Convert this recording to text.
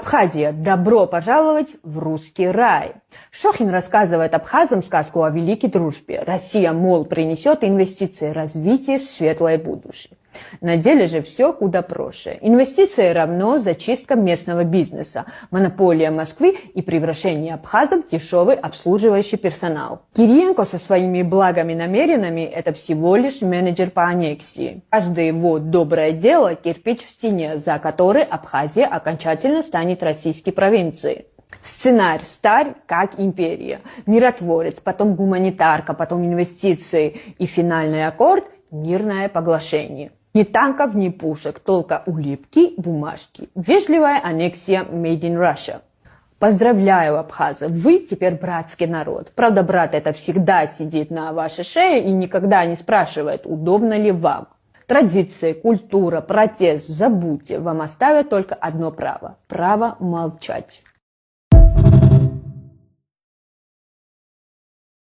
Абхазия. Добро пожаловать в русский рай. Шохин рассказывает абхазам сказку о великой дружбе. Россия, мол, принесет инвестиции, развитие, светлое будущее. На деле же все куда проще. Инвестиции равно зачистка местного бизнеса, монополия Москвы и превращение абхазов в дешевый обслуживающий персонал. Кириенко со своими благими намерениями – это всего лишь менеджер по аннексии. Каждое его доброе дело – кирпич в стене, за который Абхазия окончательно станет российской провинцией. Сценарий старь, как империя. Миротворец, потом гуманитарка, потом инвестиции и финальный аккорд – мирное поглощение. Ни танков, ни пушек, только улыбки, бумажки. Вежливая аннексия Made in Russia. Поздравляю, абхазы, вы теперь братский народ. Правда, брат это всегда сидит на вашей шее и никогда не спрашивает, удобно ли вам. Традиции, культура, протест, забудьте, вам оставят только одно право – право молчать.